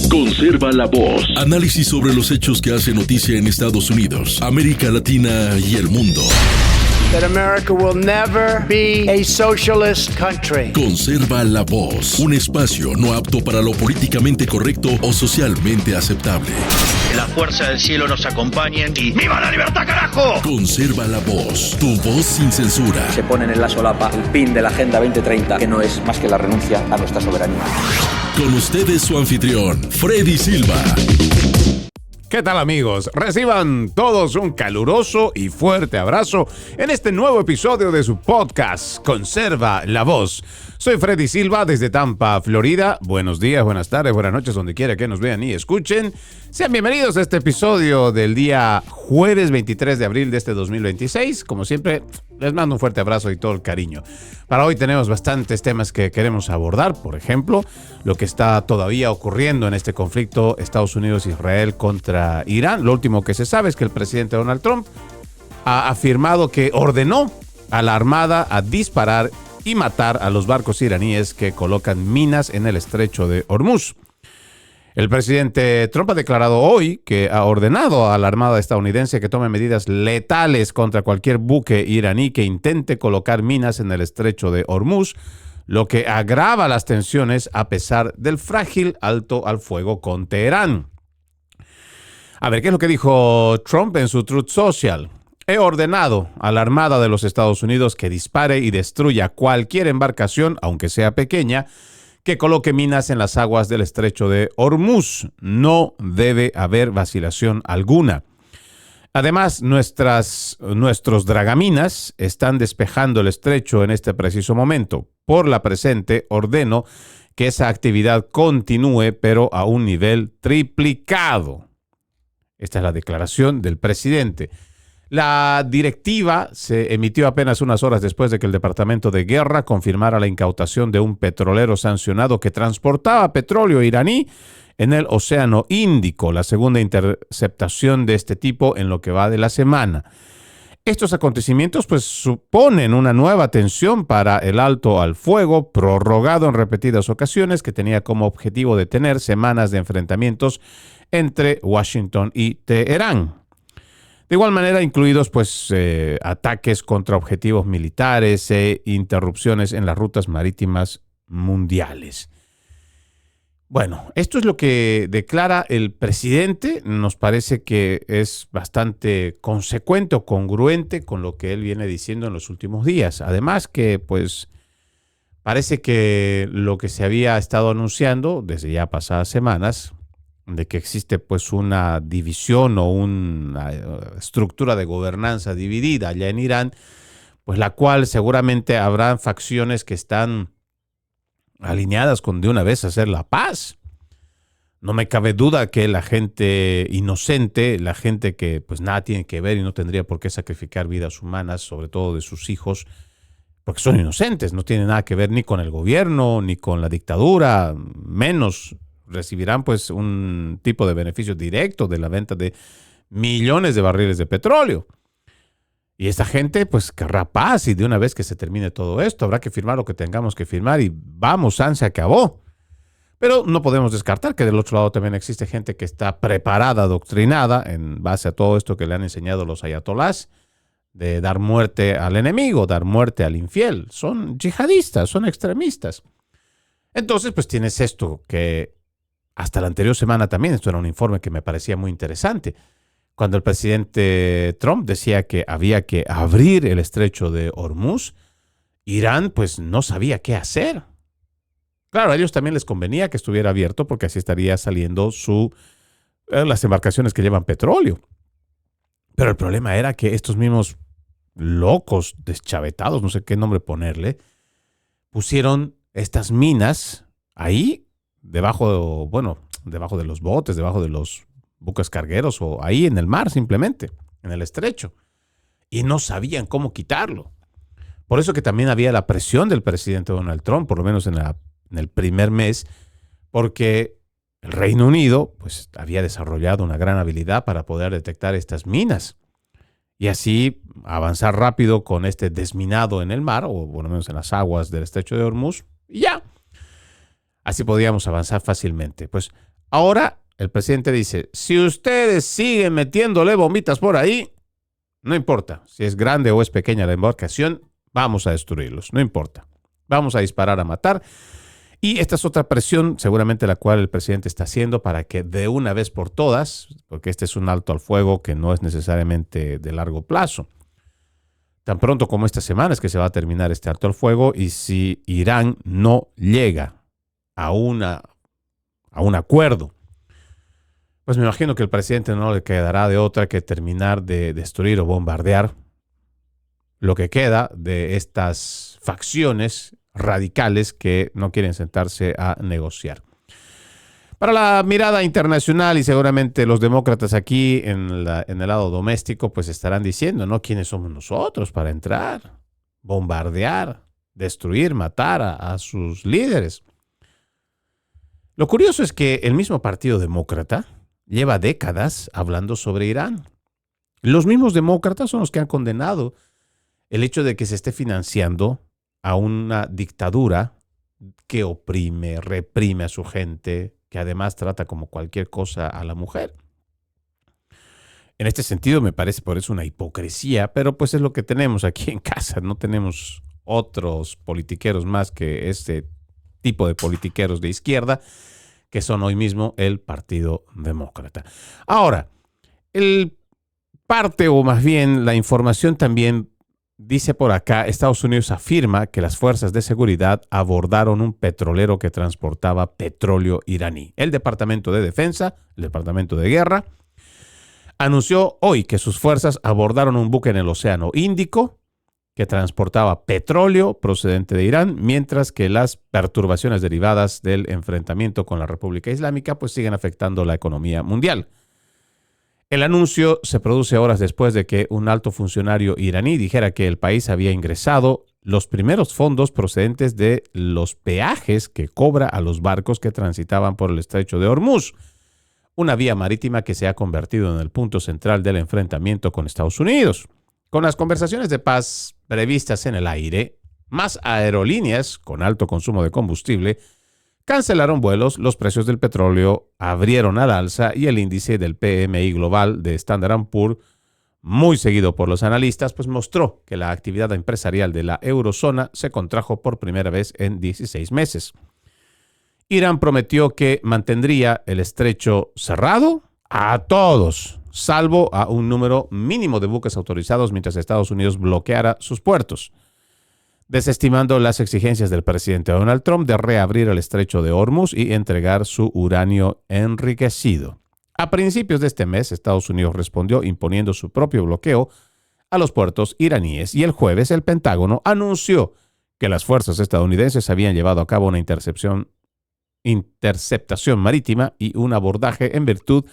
Conserva la voz. Análisis sobre los hechos que hacen noticia en Estados Unidos, América Latina y el mundo. That America will never be a socialist country. Conserva la voz. Un espacio no apto para lo políticamente correcto o socialmente aceptable. Que la fuerza del cielo nos acompañe y ¡viva la libertad, carajo! Conserva la voz. Tu voz sin censura. Se ponen en la solapa el pin de la Agenda 2030, que no es más que la renuncia a nuestra soberanía. Con ustedes su anfitrión, Freddy Silva. ¿Qué tal, amigos? Reciban todos un caluroso y fuerte abrazo en este nuevo episodio de su podcast Conserva la Voz. Soy Freddy Silva desde Tampa, Florida. Buenos días, buenas tardes, buenas noches, donde quiera que nos vean y escuchen. Sean bienvenidos a este episodio del día jueves 23 de abril de este 2026. Como siempre, les mando un fuerte abrazo y todo el cariño. Para hoy tenemos bastantes temas que queremos abordar. Por ejemplo, lo que está todavía ocurriendo en este conflicto Estados Unidos-Israel contra Irán. Lo último que se sabe es que el presidente Donald Trump ha afirmado que ordenó a la Armada a disparar y matar a los barcos iraníes que colocan minas en el estrecho de Hormuz. El presidente Trump ha declarado hoy que ha ordenado a la Armada estadounidense que tome medidas letales contra cualquier buque iraní que intente colocar minas en el estrecho de Hormuz, lo que agrava las tensiones a pesar del frágil alto al fuego con Teherán. A ver, ¿qué es lo que dijo Trump en su Truth Social? He ordenado a la Armada de los Estados Unidos que dispare y destruya cualquier embarcación, aunque sea pequeña, que coloque minas en las aguas del estrecho de Hormuz. No debe haber vacilación alguna. Además, nuestros dragaminas están despejando el estrecho en este preciso momento. Por la presente, ordeno que esa actividad continúe, pero a un nivel triplicado. Esta es la declaración del presidente. La directiva se emitió apenas unas horas después de que el Departamento de Guerra confirmara la incautación de un petrolero sancionado que transportaba petróleo iraní en el Océano Índico, la segunda interceptación de este tipo en lo que va de la semana. Estos acontecimientos suponen una nueva tensión para el alto al fuego, prorrogado en repetidas ocasiones, que tenía como objetivo detener semanas de enfrentamientos entre Washington y Teherán. De igual manera, incluidos ataques contra objetivos militares e interrupciones en las rutas marítimas mundiales. Bueno, esto es lo que declara el presidente. Nos parece que es bastante consecuente o congruente con lo que él viene diciendo en los últimos días. Además que, parece que lo que se había estado anunciando desde ya pasadas semanas, de que existe una división o una estructura de gobernanza dividida allá en Irán, la cual seguramente habrá facciones que están alineadas con de una vez hacer la paz. No me cabe duda que la gente inocente, la gente que nada tiene que ver y no tendría por qué sacrificar vidas humanas, sobre todo de sus hijos, porque son inocentes, no tienen nada que ver ni con el gobierno, ni con la dictadura, menos recibirán un tipo de beneficio directo de la venta de millones de barriles de petróleo. Y esta gente querrá paz y de una vez que se termine todo esto, habrá que firmar lo que tengamos que firmar y vamos, se acabó. Pero no podemos descartar que del otro lado también existe gente que está preparada, adoctrinada en base a todo esto que le han enseñado los ayatolás, de dar muerte al enemigo, dar muerte al infiel. Son yihadistas, son extremistas. Entonces, tienes esto que hasta la anterior semana también, esto era un informe que me parecía muy interesante, cuando el presidente Trump decía que había que abrir el estrecho de Hormuz, Irán no sabía qué hacer. Claro, a ellos también les convenía que estuviera abierto porque así estaría saliendo las embarcaciones que llevan petróleo. Pero el problema era que estos mismos locos, deschavetados, no sé qué nombre ponerle, pusieron estas minas ahí, debajo de los botes, debajo de los buques cargueros o ahí en el mar simplemente, en el estrecho. Y no sabían cómo quitarlo. Por eso que también había la presión del presidente Donald Trump, por lo menos en el primer mes, porque el Reino Unido había desarrollado una gran habilidad para poder detectar estas minas. Y así avanzar rápido con este desminado en el mar, o por lo menos en las aguas del estrecho de Hormuz, y ya. Así podíamos avanzar fácilmente. Ahora el presidente dice, si ustedes siguen metiéndole bombitas por ahí, no importa si es grande o es pequeña la embarcación, vamos a destruirlos, no importa. Vamos a disparar a matar. Y esta es otra presión, seguramente la cual el presidente está haciendo para que de una vez por todas, porque este es un alto al fuego que no es necesariamente de largo plazo. Tan pronto como esta semana es que se va a terminar este alto al fuego, y si Irán no llega a un acuerdo, pues me imagino que el presidente no le quedará de otra que terminar de destruir o bombardear lo que queda de estas facciones radicales que no quieren sentarse a negociar. Para la mirada internacional, y seguramente los demócratas aquí en el lado doméstico, pues estarán diciendo, ¿no? ¿Quiénes somos nosotros para entrar, bombardear, destruir, matar a sus líderes? Lo curioso es que el mismo Partido Demócrata lleva décadas hablando sobre Irán. Los mismos demócratas son los que han condenado el hecho de que se esté financiando a una dictadura que oprime, reprime a su gente, que además trata como cualquier cosa a la mujer. En este sentido me parece por eso una hipocresía, pero pues es lo que tenemos aquí en casa. No tenemos otros politiqueros más que este tipo de politiqueros de izquierda, que son hoy mismo el Partido Demócrata. Ahora, o más bien la información también dice por acá, Estados Unidos afirma que las fuerzas de seguridad abordaron un petrolero que transportaba petróleo iraní. El Departamento de Defensa, el Departamento de Guerra, anunció hoy que sus fuerzas abordaron un buque en el Océano Índico que transportaba petróleo procedente de Irán, mientras que las perturbaciones derivadas del enfrentamiento con la República Islámica pues siguen afectando la economía mundial. El anuncio se produce horas después de que un alto funcionario iraní dijera que el país había ingresado los primeros fondos procedentes de los peajes que cobra a los barcos que transitaban por el estrecho de Hormuz, una vía marítima que se ha convertido en el punto central del enfrentamiento con Estados Unidos. Con las conversaciones de paz previstas en el aire, más aerolíneas con alto consumo de combustible cancelaron vuelos, los precios del petróleo abrieron al alza y el índice del PMI global de Standard & Poor's, muy seguido por los analistas, pues mostró que la actividad empresarial de la eurozona se contrajo por primera vez en 16 meses. Irán prometió que mantendría el estrecho cerrado a todos, salvo a un número mínimo de buques autorizados mientras Estados Unidos bloqueara sus puertos, desestimando las exigencias del presidente Donald Trump de reabrir el estrecho de Hormuz y entregar su uranio enriquecido. A principios de este mes, Estados Unidos respondió imponiendo su propio bloqueo a los puertos iraníes, y el jueves el Pentágono anunció que las fuerzas estadounidenses habían llevado a cabo una interceptación marítima y un abordaje en virtud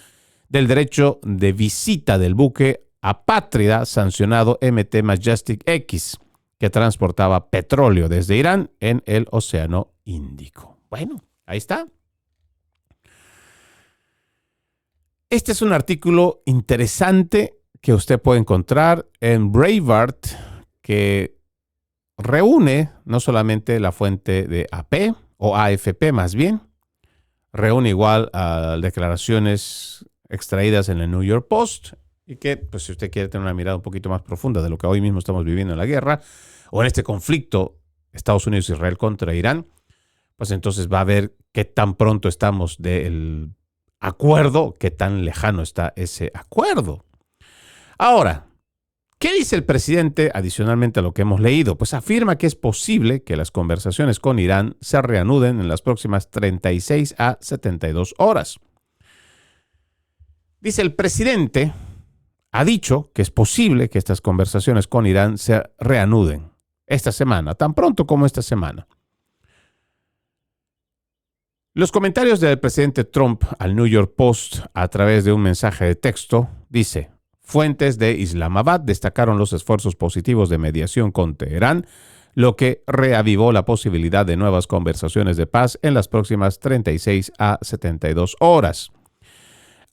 del derecho de visita del buque apátrida sancionado MT Majestic X, que transportaba petróleo desde Irán en el Océano Índico. Bueno, ahí está. Este es un artículo interesante que usted puede encontrar en Breitbart, que reúne no solamente la fuente de AP o AFP más bien, reúne igual a declaraciones extraídas en el New York Post, y que, pues, si usted quiere tener una mirada un poquito más profunda de lo que hoy mismo estamos viviendo en la guerra o en este conflicto Estados Unidos-Israel contra Irán, pues entonces va a ver qué tan pronto estamos del acuerdo, qué tan lejano está ese acuerdo. Ahora, ¿qué dice el presidente adicionalmente a lo que hemos leído? Pues afirma que es posible que las conversaciones con Irán se reanuden en las próximas 36 a 72 horas. Dice el presidente, ha dicho que es posible que estas conversaciones con Irán se reanuden esta semana, tan pronto como esta semana. Los comentarios del presidente Trump al New York Post a través de un mensaje de texto dice: fuentes de Islamabad destacaron los esfuerzos positivos de mediación con Teherán, lo que reavivó la posibilidad de nuevas conversaciones de paz en las próximas 36 a 72 horas.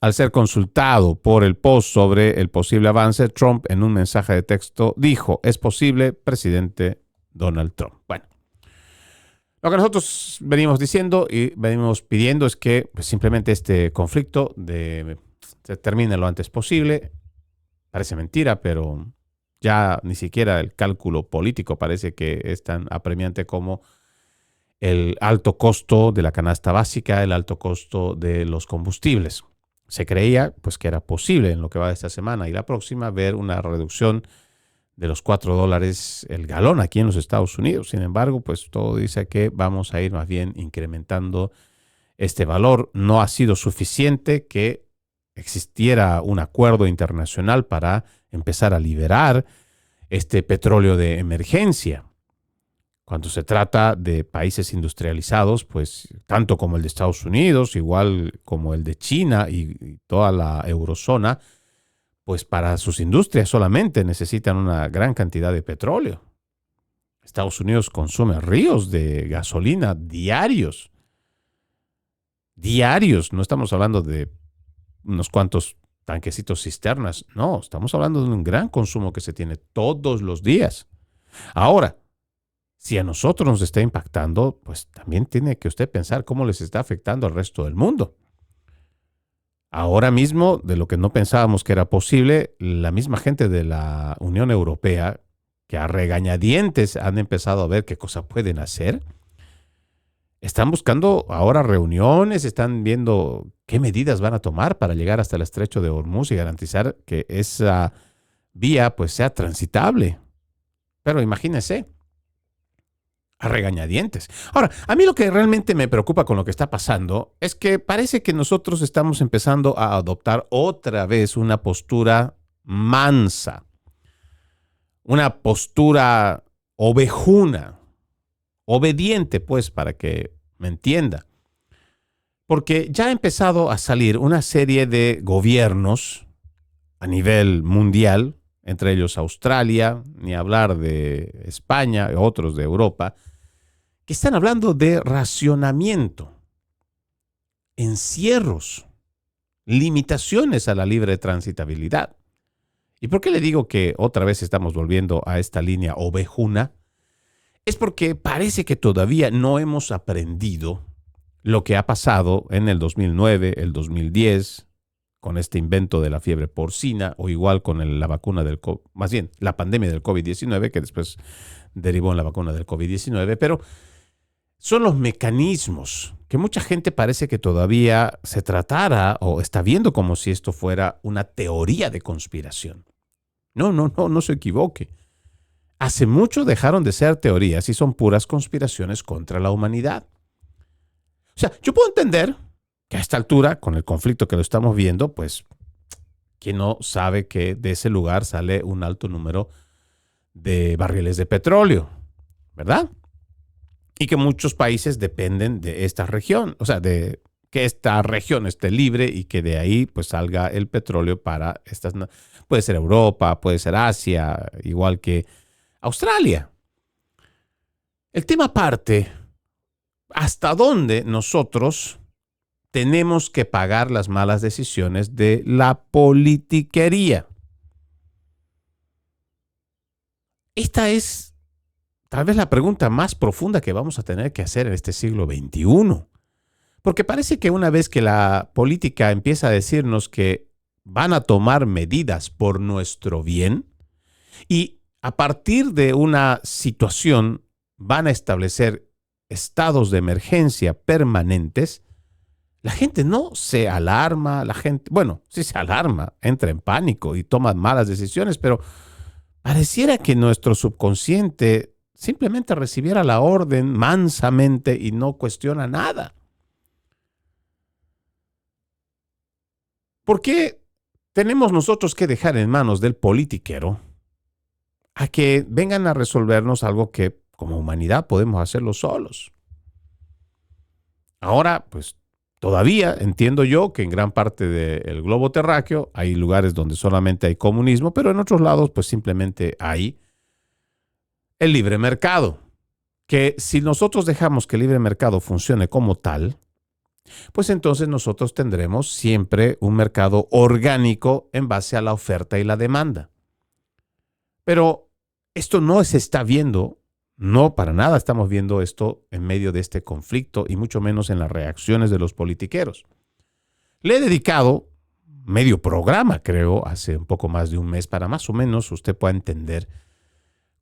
Al ser consultado por el Post sobre el posible avance, Trump en un mensaje de texto dijo: es posible, presidente Donald Trump. Bueno, Lo que nosotros venimos diciendo y venimos pidiendo es que pues, simplemente este conflicto se termine lo antes posible. Parece mentira, pero ya ni siquiera el cálculo político parece que es tan apremiante como el alto costo de la canasta básica, el alto costo de los combustibles. Se creía pues, que era posible en lo que va de esta semana y la próxima ver una reducción de los $4 el galón aquí en los Estados Unidos. Sin embargo, pues todo dice que vamos a ir más bien incrementando este valor. No ha sido suficiente que existiera un acuerdo internacional para empezar a liberar este petróleo de emergencia. Cuando se trata de países industrializados, pues tanto como el de Estados Unidos, igual como el de China y toda la eurozona, pues para sus industrias solamente necesitan una gran cantidad de petróleo. Estados Unidos consume ríos de gasolina diarios. Diarios, no estamos hablando de unos cuantos tanquecitos cisternas, no, estamos hablando de un gran consumo que se tiene todos los días. Ahora, si a nosotros nos está impactando, pues también tiene que usted pensar cómo les está afectando al resto del mundo. Ahora mismo, de lo que no pensábamos que era posible, la misma gente de la Unión Europea, que a regañadientes han empezado a ver qué cosa pueden hacer, están buscando ahora reuniones, están viendo qué medidas van a tomar para llegar hasta el estrecho de Hormuz y garantizar que esa vía pues sea transitable. Pero imagínense, a regañadientes. Ahora, a mí lo que realmente me preocupa con lo que está pasando es que parece que nosotros estamos empezando a adoptar otra vez una postura mansa, una postura ovejuna, obediente, pues, para que me entienda. Porque ya ha empezado a salir una serie de gobiernos a nivel mundial, entre ellos Australia, ni hablar de España, otros de Europa, que están hablando de racionamiento, encierros, limitaciones a la libre transitabilidad. ¿Y por qué le digo que otra vez estamos volviendo a esta línea ovejuna? Es porque parece que todavía no hemos aprendido lo que ha pasado en el 2009, el 2010, con este invento de la fiebre porcina, o igual con la vacuna del COVID, más bien la pandemia del COVID-19, que después derivó en la vacuna del COVID-19, pero son los mecanismos que mucha gente parece que todavía se tratara o está viendo como si esto fuera una teoría de conspiración. No se equivoque. Hace mucho dejaron de ser teorías y son puras conspiraciones contra la humanidad. O sea, yo puedo entender que a esta altura, con el conflicto que lo estamos viendo, pues, ¿quién no sabe que de ese lugar sale un alto número de barriles de petróleo? ¿Verdad? Y que muchos países dependen de esta región, o sea, de que esta región esté libre y que de ahí pues salga el petróleo para estas, puede ser Europa, puede ser Asia, igual que Australia. El tema aparte, ¿hasta dónde nosotros tenemos que pagar las malas decisiones de la politiquería? Esta es tal vez la pregunta más profunda que vamos a tener que hacer en este siglo XXI. Porque parece que una vez que la política empieza a decirnos que van a tomar medidas por nuestro bien y a partir de una situación van a establecer estados de emergencia permanentes, la gente no se alarma, la gente, bueno, sí se alarma, entra en pánico y toma malas decisiones, pero pareciera que nuestro subconsciente simplemente recibiera la orden mansamente y no cuestiona nada. ¿Por qué tenemos nosotros que dejar en manos del politiquero a que vengan a resolvernos algo que como humanidad podemos hacerlo solos? Ahora, pues todavía entiendo yo que en gran parte del globo terráqueo hay lugares donde solamente hay comunismo, pero en otros lados pues simplemente hay el libre mercado, que si nosotros dejamos que el libre mercado funcione como tal, pues entonces nosotros tendremos siempre un mercado orgánico en base a la oferta y la demanda. Pero esto no se está viendo No, para nada estamos viendo esto en medio de este conflicto y mucho menos en las reacciones de los politiqueros. Le he dedicado medio programa, creo, hace un poco más de un mes, para más o menos usted pueda entender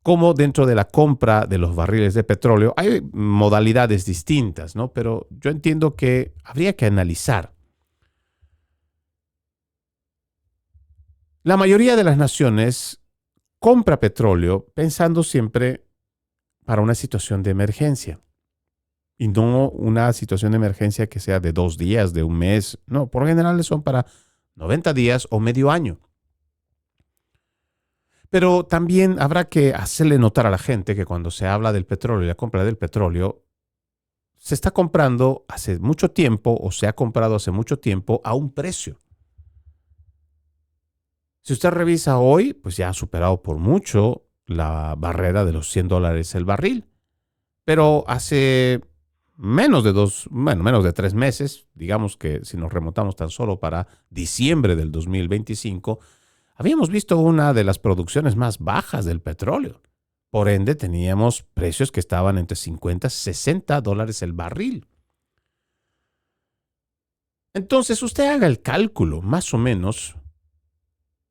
cómo dentro de la compra de los barriles de petróleo hay modalidades distintas, ¿no? Pero yo entiendo que habría que analizar. La mayoría de las naciones compra petróleo pensando siempre para una situación de emergencia. Y no una situación de emergencia que sea de 2 días, de un mes. No, por lo general son para 90 días o medio año. Pero también habrá que hacerle notar a la gente que cuando se habla del petróleo y la compra del petróleo, se está comprando hace mucho tiempo o se ha comprado hace mucho tiempo a un precio. Si usted revisa hoy, pues ya ha superado por mucho la barrera de los $100 el barril. Pero hace menos de 3 meses, digamos que si nos remontamos tan solo para diciembre del 2025, habíamos visto una de las producciones más bajas del petróleo. Por ende, teníamos precios que estaban entre $50 y $60 el barril. Entonces, usted haga el cálculo, más o menos.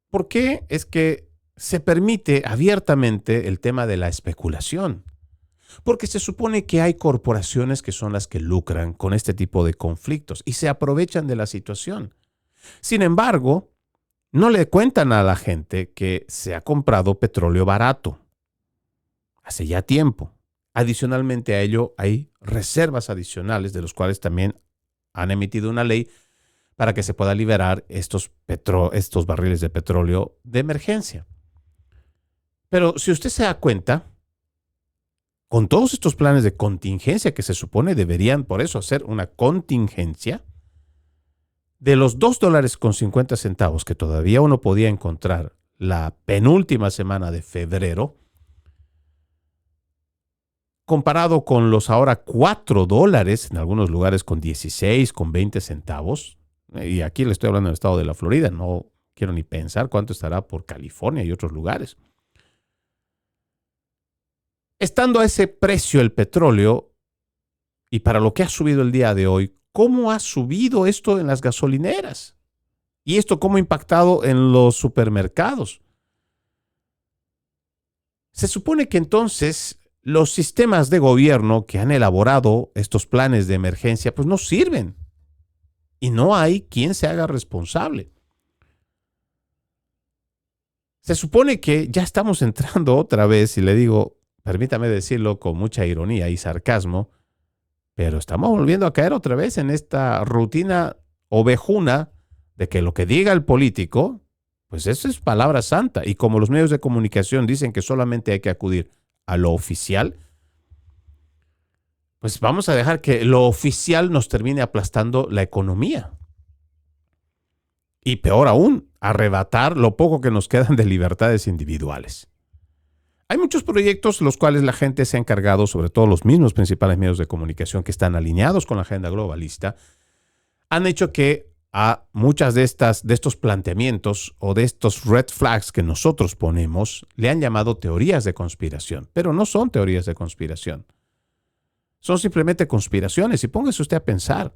¿Por qué es que se permite abiertamente el tema de la especulación? Porque se supone que hay corporaciones que son las que lucran con este tipo de conflictos y se aprovechan de la situación. Sin embargo, no le cuentan a la gente que se ha comprado petróleo barato hace ya tiempo. Adicionalmente a ello, hay reservas adicionales de los cuales también han emitido una ley para que se pueda liberar estos barriles de petróleo de emergencia. Pero si usted se da cuenta, con todos estos planes de contingencia que se supone deberían por eso hacer una contingencia, de los $2.50 que todavía uno podía encontrar la penúltima semana de febrero, comparado con los ahora $4, en algunos lugares con 16, con 20 centavos, y aquí le estoy hablando del estado de la Florida, no quiero ni pensar cuánto estará por California y otros lugares. Estando a ese precio el petróleo, y para lo que ha subido el día de hoy, ¿cómo ha subido esto en las gasolineras? ¿Y esto cómo ha impactado en los supermercados? Se supone que entonces los sistemas de gobierno que han elaborado estos planes de emergencia pues no sirven. Y no hay quien se haga responsable. Se supone que ya estamos entrando otra vez, y le digo, permítame decirlo con mucha ironía y sarcasmo, pero estamos volviendo a caer otra vez en esta rutina ovejuna de que lo que diga el político, pues eso es palabra santa. Y como los medios de comunicación dicen que solamente hay que acudir a lo oficial, pues vamos a dejar que lo oficial nos termine aplastando la economía. Y peor aún, arrebatar lo poco que nos quedan de libertades individuales. Hay muchos proyectos los cuales la gente se ha encargado, sobre todo los mismos principales medios de comunicación que están alineados con la agenda globalista, han hecho que a muchas de estos planteamientos o de estos red flags que nosotros ponemos le han llamado teorías de conspiración, pero no son teorías de conspiración. Son simplemente conspiraciones, y póngase usted a pensar.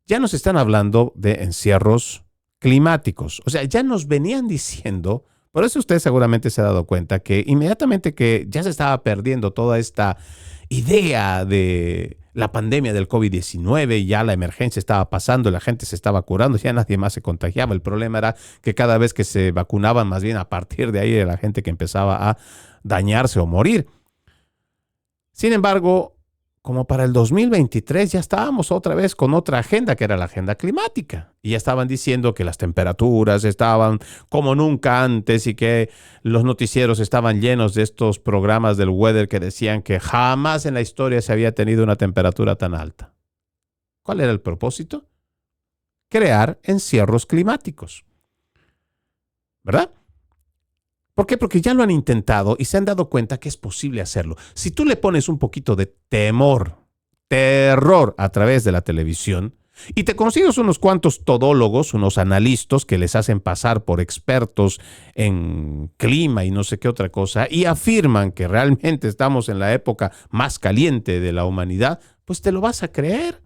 Ya nos están hablando de encierros climáticos, o sea, ya nos venían diciendo. Por eso usted seguramente se ha dado cuenta que inmediatamente que ya se estaba perdiendo toda esta idea de la pandemia del COVID-19, ya la emergencia estaba pasando, la gente se estaba curando, ya nadie más se contagiaba. El problema era que cada vez que se vacunaban, más bien a partir de ahí era la gente que empezaba a dañarse o morir. Sin embargo, como para el 2023 ya estábamos otra vez con otra agenda, que era la agenda climática. Y ya estaban diciendo que las temperaturas estaban como nunca antes y que los noticieros estaban llenos de estos programas del weather que decían que jamás en la historia se había tenido una temperatura tan alta. ¿Cuál era el propósito? Crear encierros climáticos. ¿Verdad? ¿Por qué? Porque ya lo han intentado y se han dado cuenta que es posible hacerlo. Si tú le pones un poquito de terror a través de la televisión, Y te consigues unos cuantos todólogos, unos analistas que les hacen pasar por expertos en clima y no sé qué otra cosa, y afirman que realmente estamos en la época más caliente de la humanidad, pues te lo vas a creer.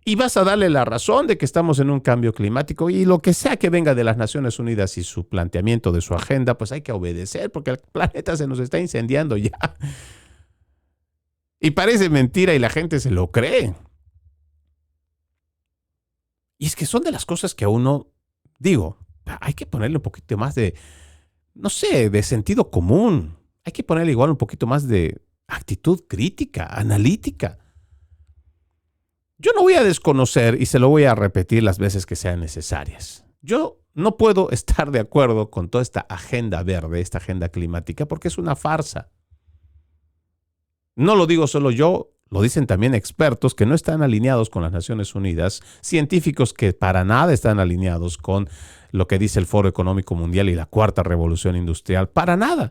Y vas a darle la razón de que estamos en un cambio climático, y lo que sea que venga de las Naciones Unidas y su planteamiento de su agenda, pues hay que obedecer porque el planeta se nos está incendiando ya. Y parece mentira y la gente se lo cree. Y es que son de las cosas que a uno, digo, hay que ponerle un poquito más de, no sé, de sentido común. Hay que ponerle igual un poquito más de actitud crítica, analítica. Yo no voy a desconocer y se lo voy a repetir las veces que sean necesarias. Yo no puedo estar de acuerdo con toda esta agenda verde, esta agenda climática, porque es una farsa. No lo digo solo yo, lo dicen también expertos que no están alineados con las Naciones Unidas, científicos que para nada están alineados con lo que dice el Foro Económico Mundial y la Cuarta Revolución Industrial, para nada.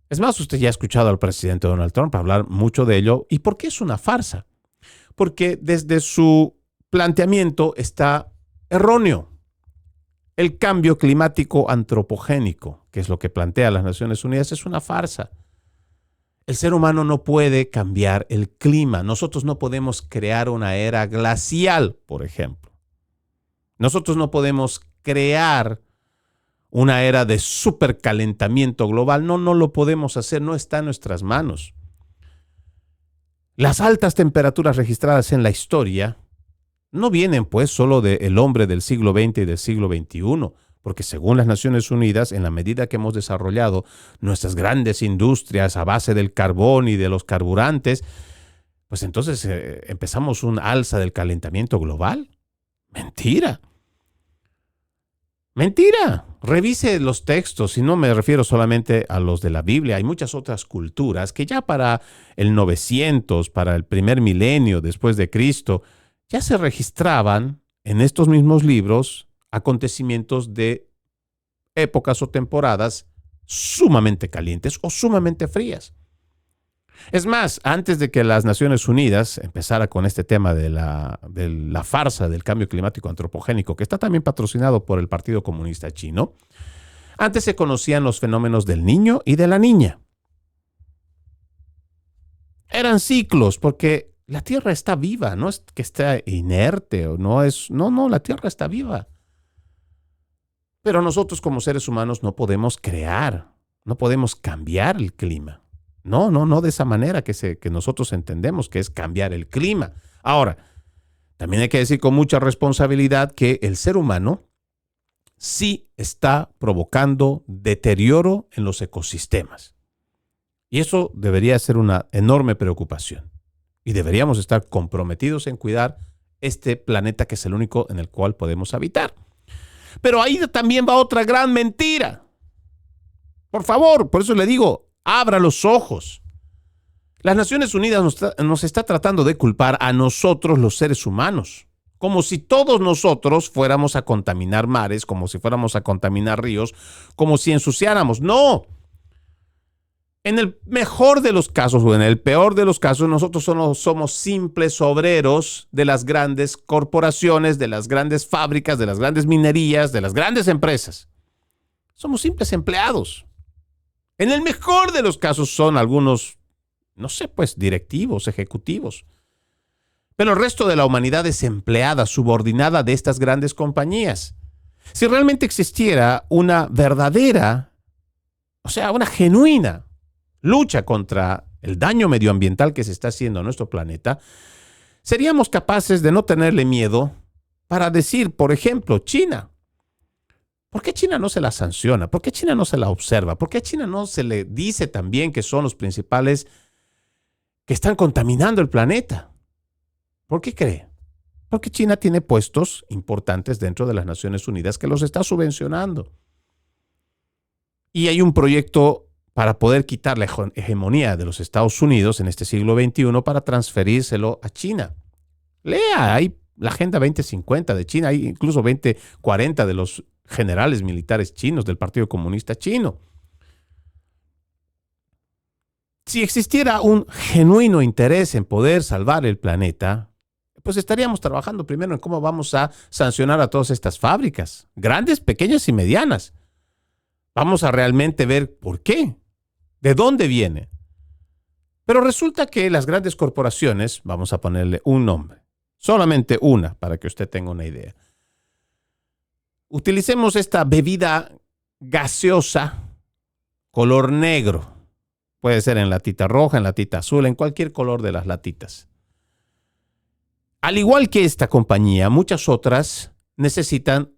Es más, usted ya ha escuchado al presidente Donald Trump hablar mucho de ello. ¿Y por qué es una farsa? Porque desde su planteamiento está erróneo. El cambio climático antropogénico, que es lo que plantea las Naciones Unidas, es una farsa. El ser humano no puede cambiar el clima. Nosotros no podemos crear una era glacial, por ejemplo. Nosotros no podemos crear una era de supercalentamiento global. No lo podemos hacer, no está en nuestras manos. Las altas temperaturas registradas en la historia no vienen pues solo del hombre del siglo XX y del siglo XXI, porque según las Naciones Unidas, en la medida que hemos desarrollado nuestras grandes industrias a base del carbón y de los carburantes, pues entonces empezamos un alza del calentamiento global. Mentira. Mentira. Revise los textos, y no me refiero solamente a los de la Biblia. Hay muchas otras culturas que ya para el 900, para el primer milenio después de Cristo, ya se registraban en estos mismos libros acontecimientos de épocas o temporadas sumamente calientes o sumamente frías. Es más, antes de que las Naciones Unidas empezara con este tema de la farsa del cambio climático antropogénico, que está también patrocinado por el Partido Comunista Chino, antes se conocían los fenómenos del niño y de la niña. Eran ciclos, porque la Tierra está viva, no es que esté inerte o no, la Tierra está viva. Pero nosotros como seres humanos no podemos crear, no podemos cambiar el clima. No de esa manera que nosotros entendemos que es cambiar el clima. Ahora, también hay que decir con mucha responsabilidad que el ser humano sí está provocando deterioro en los ecosistemas. Y eso debería ser una enorme preocupación. Y deberíamos estar comprometidos en cuidar este planeta que es el único en el cual podemos habitar. Pero ahí también va otra gran mentira. Por favor, por eso le digo, abra los ojos. Las Naciones Unidas nos está tratando de culpar a nosotros los seres humanos, como si todos nosotros fuéramos a contaminar mares, como si fuéramos a contaminar ríos, como si ensuciáramos. ¡No! En el mejor de los casos o en el peor de los casos, nosotros somos simples obreros de las grandes corporaciones, de las grandes fábricas, de las grandes minerías, de las grandes empresas. Somos simples empleados. En el mejor de los casos son algunos, directivos, ejecutivos. Pero el resto de la humanidad es empleada, subordinada de estas grandes compañías. Si realmente existiera una verdadera, una genuina lucha contra el daño medioambiental que se está haciendo a nuestro planeta, seríamos capaces de no tenerle miedo para decir, por ejemplo, China. ¿Por qué China no se la sanciona? ¿Por qué China no se la observa? ¿Por qué a China no se le dice también que son los principales que están contaminando el planeta? ¿Por qué cree? Porque China tiene puestos importantes dentro de las Naciones Unidas que los está subvencionando. Y hay un proyecto para poder quitar la hegemonía de los Estados Unidos en este siglo XXI para transferírselo a China. Lea, hay la Agenda 2050 de China, hay incluso 2040 de los generales militares chinos del Partido Comunista Chino. Si existiera un genuino interés en poder salvar el planeta, pues estaríamos trabajando primero en cómo vamos a sancionar a todas estas fábricas, grandes, pequeñas y medianas. Vamos a realmente ver por qué, de dónde viene. Pero resulta que las grandes corporaciones, vamos a ponerle un nombre, solamente una, para que usted tenga una idea. Utilicemos esta bebida gaseosa, color negro. Puede ser en latita roja, en latita azul, en cualquier color de las latitas. Al igual que esta compañía, muchas otras necesitan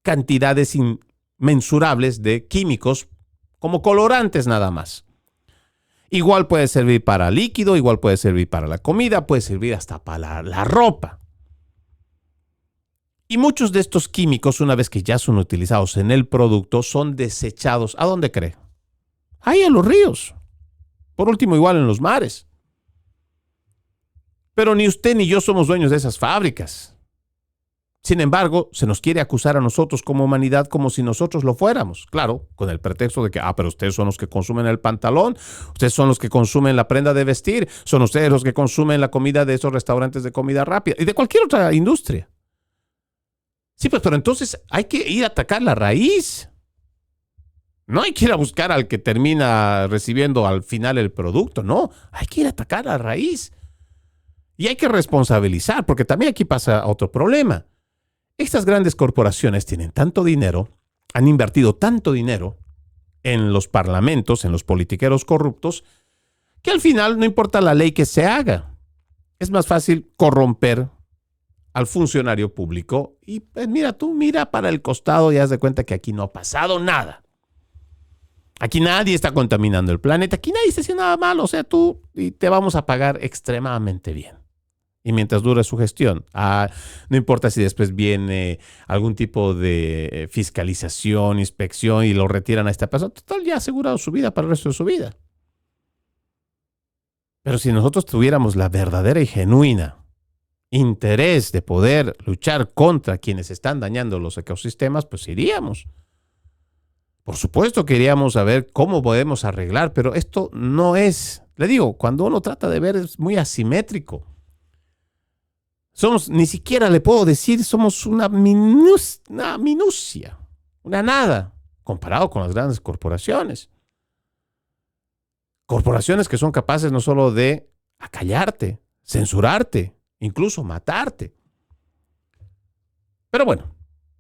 cantidades inmensurables de químicos como colorantes nada más. Igual puede servir para líquido, igual puede servir para la comida, puede servir hasta para la ropa. Y muchos de estos químicos, una vez que ya son utilizados en el producto, son desechados. ¿A dónde cree? Ahí en los ríos. Por último, igual en los mares. Pero ni usted ni yo somos dueños de esas fábricas. Sin embargo, se nos quiere acusar a nosotros como humanidad como si nosotros lo fuéramos. Claro, con el pretexto de que, pero ustedes son los que consumen el pantalón, ustedes son los que consumen la prenda de vestir, son ustedes los que consumen la comida de esos restaurantes de comida rápida y de cualquier otra industria. Sí, pues, pero entonces hay que ir a atacar la raíz. No hay que ir a buscar al que termina recibiendo al final el producto, no. Hay que ir a atacar la raíz. Y hay que responsabilizar, porque también aquí pasa otro problema. Estas grandes corporaciones tienen tanto dinero, han invertido tanto dinero en los parlamentos, en los politiqueros corruptos, que al final no importa la ley que se haga. Es más fácil corromper al funcionario público y pues mira para el costado y haz de cuenta que aquí no ha pasado nada. Aquí nadie está contaminando el planeta, aquí nadie está haciendo nada malo, o sea, y te vamos a pagar extremadamente bien. Y mientras dure su gestión, no importa si después viene algún tipo de fiscalización, inspección y lo retiran a esta persona, total, ya ha asegurado su vida para el resto de su vida. Pero si nosotros tuviéramos la verdadera y genuina interés de poder luchar contra quienes están dañando los ecosistemas, pues iríamos. Por supuesto que iríamos a ver cómo podemos arreglar, pero esto no es, le digo, cuando uno trata de ver es muy asimétrico. Ni siquiera le puedo decir, somos una minucia, una nada, comparado con las grandes corporaciones. Corporaciones que son capaces no solo de acallarte, censurarte, incluso matarte. Pero bueno,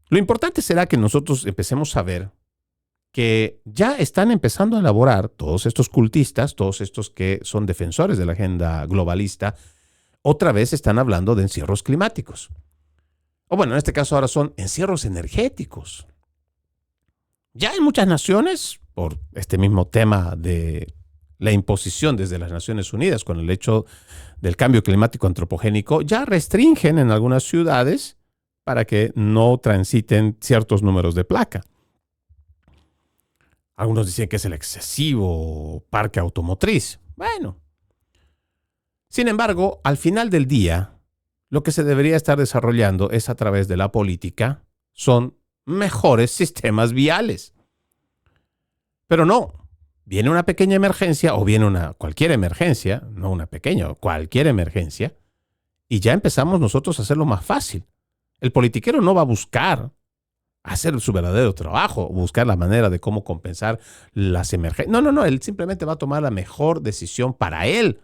lo importante será que nosotros empecemos a ver que ya están empezando a elaborar todos estos cultistas, todos estos que son defensores de la agenda globalista, otra vez están hablando de encierros climáticos. O bueno, en este caso ahora son encierros energéticos. Ya en muchas naciones, por este mismo tema de la imposición desde las Naciones Unidas con el hecho del cambio climático antropogénico, ya restringen en algunas ciudades para que no transiten ciertos números de placa. Algunos dicen que es el excesivo parque automotriz. Bueno. Sin embargo, al final del día, lo que se debería estar desarrollando es a través de la política, son mejores sistemas viales. Pero no, viene una pequeña emergencia o viene cualquier emergencia, no una pequeña, cualquier emergencia, y ya empezamos nosotros a hacerlo más fácil. El politiquero no va a buscar hacer su verdadero trabajo, buscar la manera de cómo compensar las emergencias. No, él simplemente va a tomar la mejor decisión para él,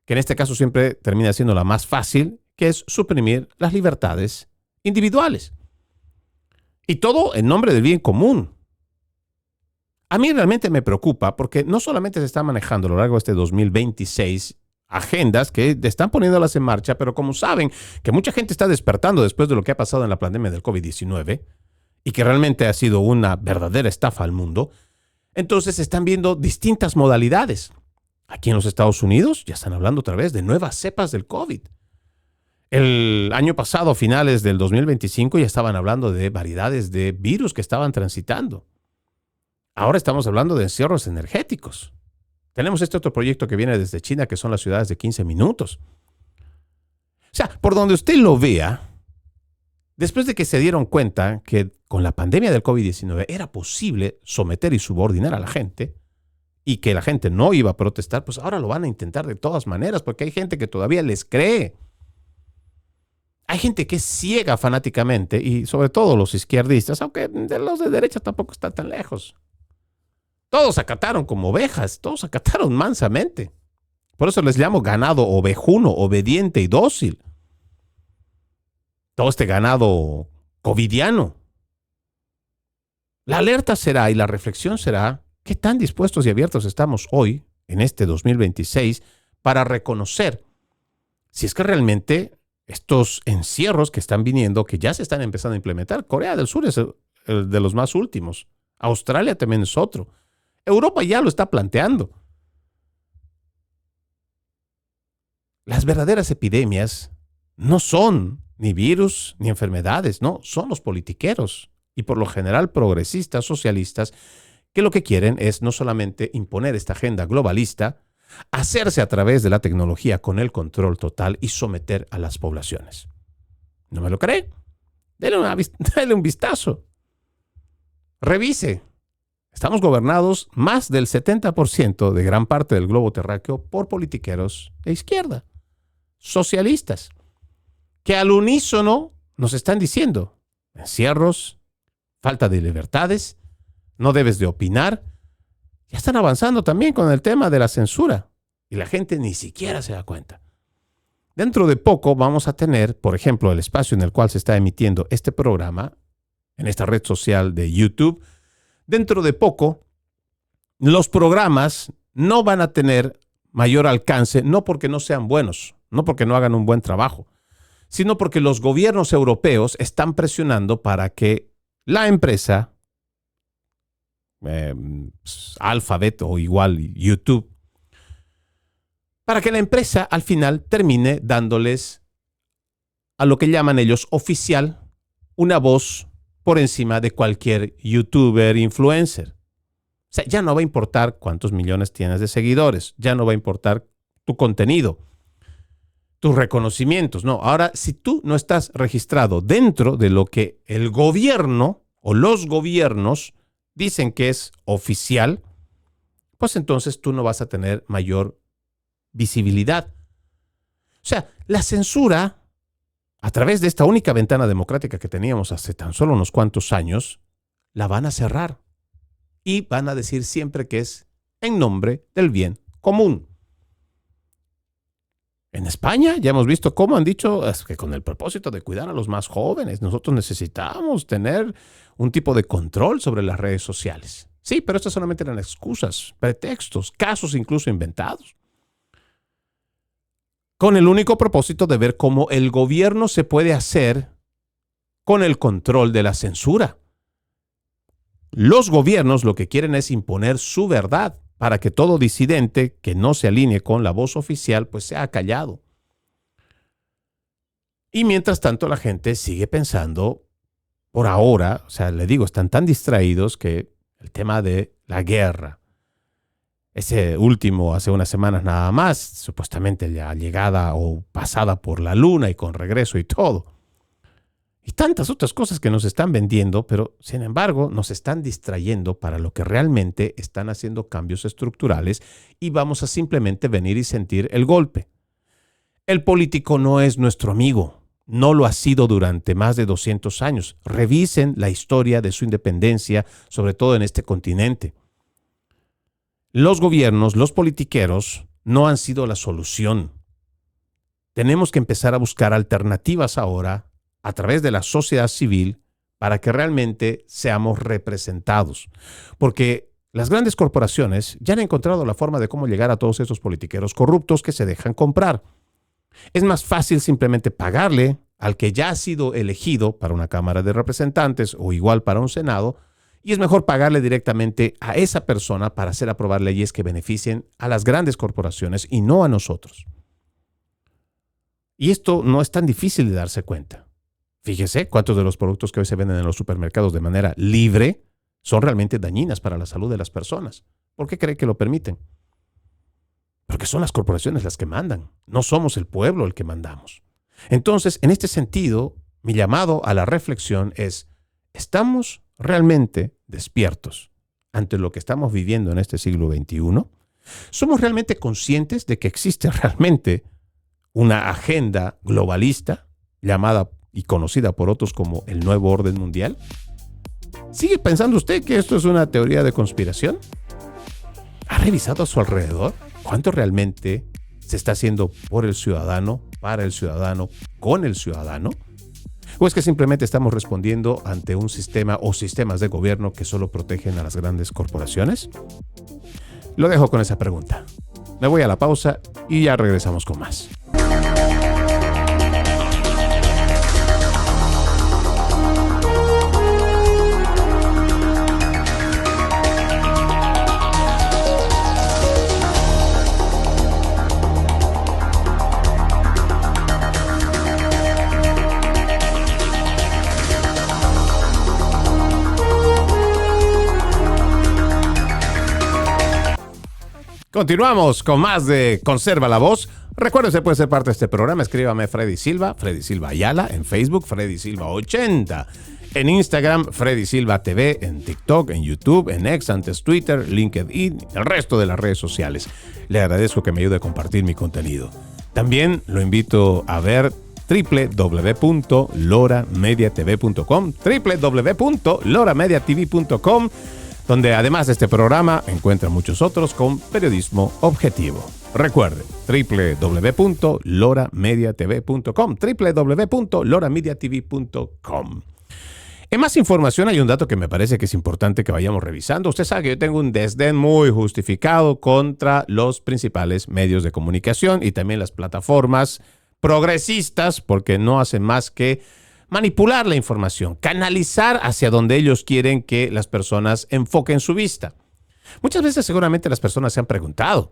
que en este caso siempre termina siendo la más fácil, que es suprimir las libertades individuales. Y todo en nombre del bien común. A mí realmente me preocupa porque no solamente se están manejando a lo largo de este 2026 agendas que están poniéndolas en marcha, pero como saben que mucha gente está despertando después de lo que ha pasado en la pandemia del COVID-19 y que realmente ha sido una verdadera estafa al mundo, entonces están viendo distintas modalidades. Aquí en los Estados Unidos ya están hablando otra vez de nuevas cepas del COVID. El año pasado, a finales del 2025, ya estaban hablando de variedades de virus que estaban transitando. Ahora estamos hablando de encierros energéticos. Tenemos este otro proyecto que viene desde China, que son las ciudades de 15 minutos. O sea, por donde usted lo vea, después de que se dieron cuenta que con la pandemia del COVID-19 era posible someter y subordinar a la gente, y que la gente no iba a protestar, pues ahora lo van a intentar de todas maneras, porque hay gente que todavía les cree. Hay gente que es ciega fanáticamente, y sobre todo los izquierdistas, aunque de los de derecha tampoco están tan lejos. Todos acataron como ovejas, todos acataron mansamente. Por eso les llamo ganado ovejuno, obediente y dócil. Todo este ganado covidiano. La alerta será y la reflexión será qué tan dispuestos y abiertos estamos hoy, en este 2026, para reconocer si es que realmente estos encierros que están viniendo, que ya se están empezando a implementar. Corea del Sur es el de los más últimos. Australia también es otro. Europa ya lo está planteando. Las verdaderas epidemias no son ni virus ni enfermedades, no, son los politiqueros y por lo general progresistas, socialistas, que lo que quieren es no solamente imponer esta agenda globalista, hacerse a través de la tecnología con el control total y someter a las poblaciones. ¿No me lo cree? Dele un vistazo. Revise. Estamos gobernados más del 70% de gran parte del globo terráqueo por politiqueros de izquierda, socialistas, que al unísono nos están diciendo encierros, falta de libertades, no debes de opinar. Ya están avanzando también con el tema de la censura y la gente ni siquiera se da cuenta. Dentro de poco vamos a tener, por ejemplo, el espacio en el cual se está emitiendo este programa, en esta red social de YouTube. Dentro de poco, los programas no van a tener mayor alcance, no porque no sean buenos, no porque no hagan un buen trabajo, sino porque los gobiernos europeos están presionando para que la empresa Alphabet o igual YouTube, para que la empresa al final termine dándoles a lo que llaman ellos oficial una voz por encima de cualquier youtuber, influencer. O sea, ya no va a importar cuántos millones tienes de seguidores, ya no va a importar tu contenido, tus reconocimientos. No, ahora si tú no estás registrado dentro de lo que el gobierno o los gobiernos dicen que es oficial, pues entonces tú no vas a tener mayor visibilidad. O sea, la censura, a través de esta única ventana democrática que teníamos hace tan solo unos cuantos años, la van a cerrar. Y van a decir siempre que es en nombre del bien común. En España ya hemos visto cómo han dicho que con el propósito de cuidar a los más jóvenes, nosotros necesitamos tener un tipo de control sobre las redes sociales. Sí, pero estas solamente eran excusas, pretextos, casos incluso inventados. Con el único propósito de ver cómo el gobierno se puede hacer con el control de la censura. Los gobiernos lo que quieren es imponer su verdad para que todo disidente que no se alinee con la voz oficial pues sea callado. Y mientras tanto la gente sigue pensando, por ahora, o sea, le digo, están tan distraídos que el tema de la guerra, ese último hace unas semanas nada más, supuestamente la llegada o pasada por la luna y con regreso y todo, y tantas otras cosas que nos están vendiendo, pero sin embargo nos están distrayendo para lo que realmente están haciendo cambios estructurales y vamos a simplemente venir y sentir el golpe. El político no es nuestro amigo, no lo ha sido durante más de 200 años. Revisen la historia de su independencia, sobre todo en este continente. Los gobiernos, los politiqueros, no han sido la solución. Tenemos que empezar a buscar alternativas ahora a través de la sociedad civil para que realmente seamos representados. Porque las grandes corporaciones ya han encontrado la forma de cómo llegar a todos estos politiqueros corruptos que se dejan comprar. Es más fácil simplemente pagarle al que ya ha sido elegido para una Cámara de Representantes o igual para un Senado, y es mejor pagarle directamente a esa persona para hacer aprobar leyes que beneficien a las grandes corporaciones y no a nosotros. Y esto no es tan difícil de darse cuenta. Fíjese cuántos de los productos que hoy se venden en los supermercados de manera libre son realmente dañinas para la salud de las personas. ¿Por qué cree que lo permiten? Porque son las corporaciones las que mandan. No somos el pueblo el que mandamos. Entonces, en este sentido, mi llamado a la reflexión es, ¿estamos realmente despiertos ante lo que estamos viviendo en este siglo XXI? ¿Somos realmente conscientes de que existe realmente una agenda globalista? llamada y conocida por otros como el nuevo orden mundial? ¿Sigue pensando usted que esto es una teoría de conspiración? ¿Ha revisado a su alrededor cuánto realmente se está haciendo por el ciudadano, para el ciudadano, con el ciudadano? ¿O es que simplemente estamos respondiendo ante un sistema o sistemas de gobierno que solo protegen a las grandes corporaciones? Lo dejo con esa pregunta. Me voy a la pausa y ya regresamos con más. Continuamos con más de Conserva la Voz. Recuerden, usted puede ser parte de este programa. Escríbame Freddy Silva Ayala, en Facebook, Freddy Silva 80. En Instagram, Freddy Silva TV, en TikTok, en YouTube, en X, antes Twitter, LinkedIn, el resto de las redes sociales. Le agradezco que me ayude a compartir mi contenido. También lo invito a ver www.loramediatv.com, www.loramediatv.com, donde además de este programa encuentran muchos otros con periodismo objetivo. Recuerden, www.loramediatv.com, www.loramediatv.com. En más información hay un dato que me parece que es importante que vayamos revisando. Usted sabe que yo tengo un desdén muy justificado contra los principales medios de comunicación y también las plataformas progresistas, porque no hacen más que manipular la información, canalizar hacia donde ellos quieren que las personas enfoquen su vista. Muchas veces seguramente las personas se han preguntado,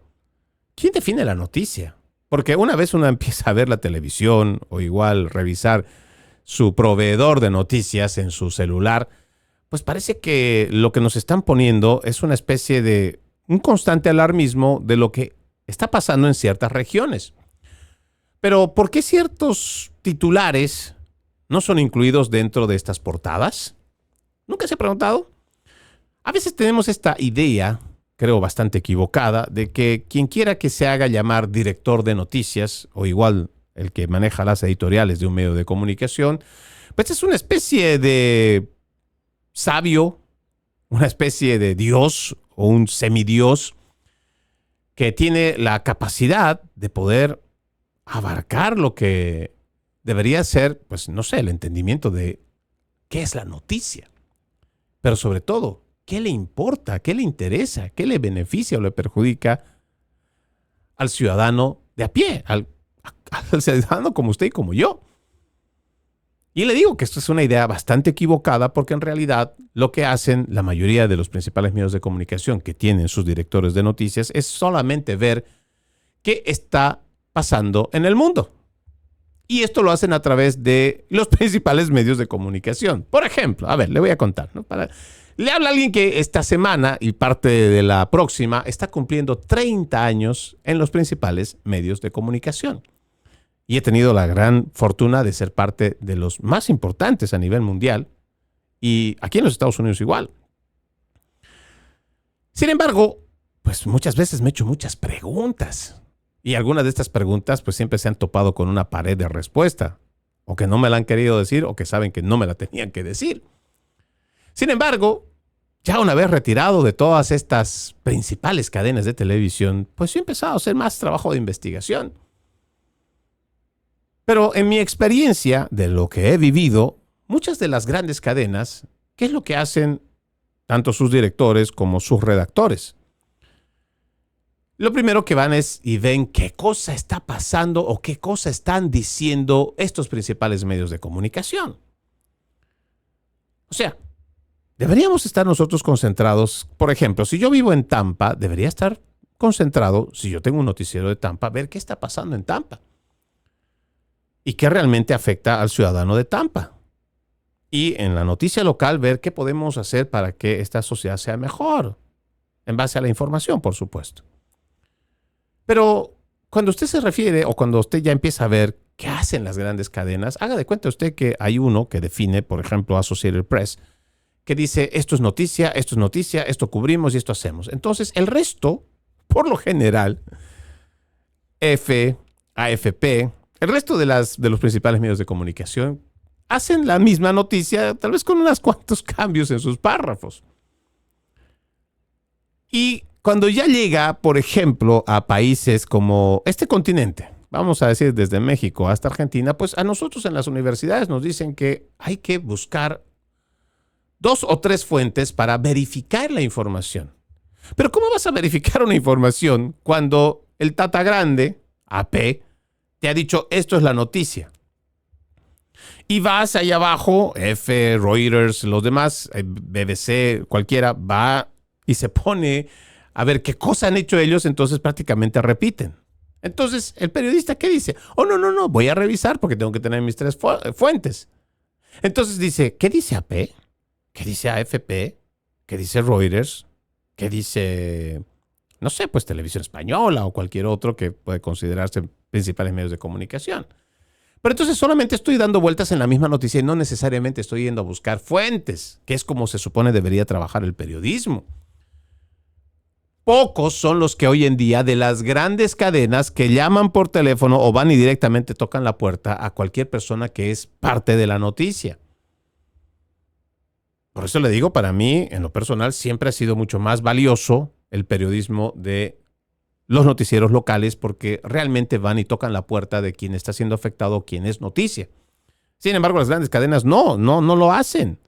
¿quién define la noticia? Porque una vez uno empieza a ver la televisión o igual revisar su proveedor de noticias en su celular, pues parece que lo que nos están poniendo es una especie de un constante alarmismo de lo que está pasando en ciertas regiones. Pero ¿por qué ciertos titulares no son incluidos dentro de estas portadas? ¿Nunca se ha preguntado? A veces tenemos esta idea, creo bastante equivocada, de que quien quiera que se haga llamar director de noticias, o igual el que maneja las editoriales de un medio de comunicación, pues es una especie de sabio, una especie de dios o un semidios que tiene la capacidad de poder abarcar lo que debería ser, pues no sé, el entendimiento de qué es la noticia. Pero sobre todo, ¿qué le importa? ¿Qué le interesa? ¿Qué le beneficia o le perjudica al ciudadano de a pie? Al ciudadano como usted y como yo. Y le digo que esto es una idea bastante equivocada porque en realidad lo que hacen la mayoría de los principales medios de comunicación que tienen sus directores de noticias es solamente ver qué está pasando en el mundo. Y esto lo hacen a través de los principales medios de comunicación. Por ejemplo, a ver, le voy a contar, ¿no? Le habla alguien que esta semana y parte de la próxima está cumpliendo 30 años en los principales medios de comunicación. Y he tenido la gran fortuna de ser parte de los más importantes a nivel mundial y aquí en los Estados Unidos igual. Sin embargo, pues muchas veces me he hecho muchas preguntas. Y algunas de estas preguntas pues siempre se han topado con una pared de respuesta. O que no me la han querido decir o que saben que no me la tenían que decir. Sin embargo, ya una vez retirado de todas estas principales cadenas de televisión, pues he empezado a hacer más trabajo de investigación. Pero en mi experiencia de lo que he vivido, muchas de las grandes cadenas, ¿qué es lo que hacen tanto sus directores como sus redactores? Lo primero que van es y ven qué cosa está pasando o qué cosa están diciendo estos principales medios de comunicación. O sea, deberíamos estar nosotros concentrados. Por ejemplo, si yo vivo en Tampa, debería estar concentrado, si yo tengo un noticiero de Tampa, ver qué está pasando en Tampa. Y qué realmente afecta al ciudadano de Tampa. Y en la noticia local ver qué podemos hacer para que esta sociedad sea mejor. En base a la información, por supuesto. Pero cuando usted se refiere o cuando usted ya empieza a ver qué hacen las grandes cadenas, haga de cuenta usted que hay uno que define, por ejemplo, Associated Press, que dice esto es noticia, esto cubrimos y esto hacemos. Entonces el resto, por lo general, AFP, El resto de los principales medios de comunicación hacen la misma noticia, tal vez con unos cuantos cambios en sus párrafos. Y cuando ya llega, por ejemplo, a países como este continente, vamos a decir desde México hasta Argentina, pues a nosotros en las universidades nos dicen que hay que buscar 2 o 3 fuentes para verificar la información. Pero ¿cómo vas a verificar una información cuando el Tata Grande, AP, te ha dicho esto es la noticia? Y vas ahí abajo, Reuters, los demás, BBC, cualquiera, va y se pone a ver qué cosa han hecho ellos, entonces prácticamente repiten. Entonces, el periodista, ¿qué dice? Oh, no, voy a revisar porque tengo que tener mis 3 fuentes. Entonces dice, ¿qué dice AP? ¿Qué dice AFP? ¿Qué dice Reuters? ¿Qué dice, no sé, pues Televisión Española o cualquier otro que puede considerarse principales medios de comunicación? Pero entonces solamente estoy dando vueltas en la misma noticia y no necesariamente estoy yendo a buscar fuentes, que es como se supone debería trabajar el periodismo. Pocos son los que hoy en día de las grandes cadenas que llaman por teléfono o van y directamente tocan la puerta a cualquier persona que es parte de la noticia. Por eso le digo, para mí, en lo personal, siempre ha sido mucho más valioso el periodismo de los noticieros locales porque realmente van y tocan la puerta de quien está siendo afectado o quien es noticia. Sin embargo, las grandes cadenas no lo hacen.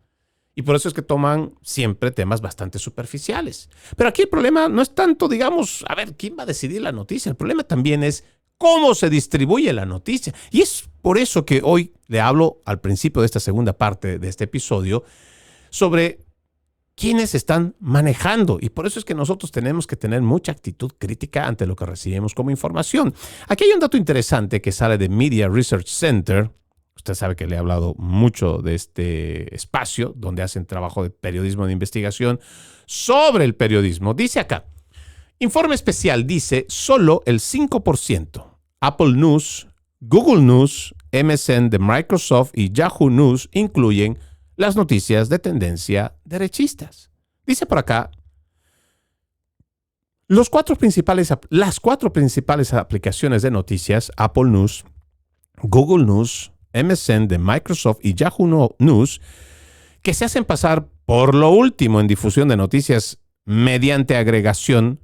Y por eso es que toman siempre temas bastante superficiales. Pero aquí el problema no es tanto, digamos, a ver, ¿quién va a decidir la noticia? El problema también es cómo se distribuye la noticia. Y es por eso que hoy le hablo al principio de esta segunda parte de este episodio sobre quiénes están manejando. Y por eso es que nosotros tenemos que tener mucha actitud crítica ante lo que recibimos como información. Aquí hay un dato interesante que sale de Media Research Center. Usted sabe que le he hablado mucho de este espacio donde hacen trabajo de periodismo de investigación sobre el periodismo. Dice acá, informe especial dice solo el 5%. Apple News, Google News, MSN de Microsoft y Yahoo News incluyen las noticias de tendencia derechistas. Dice por acá, las cuatro principales aplicaciones de noticias, Apple News, Google News, MSN de Microsoft y Yahoo News, que se hacen pasar por lo último en difusión de noticias mediante agregación,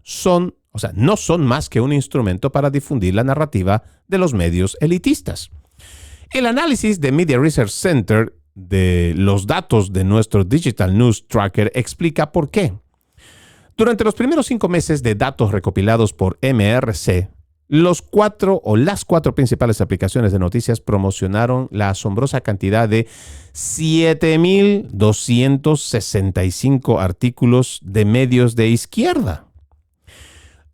no son más que un instrumento para difundir la narrativa de los medios elitistas. El análisis de Media Research Center de los datos de nuestro Digital News Tracker explica por qué. Durante los primeros 5 meses de datos recopilados por MRC, las cuatro principales aplicaciones de noticias promocionaron la asombrosa cantidad de 7,265 artículos de medios de izquierda,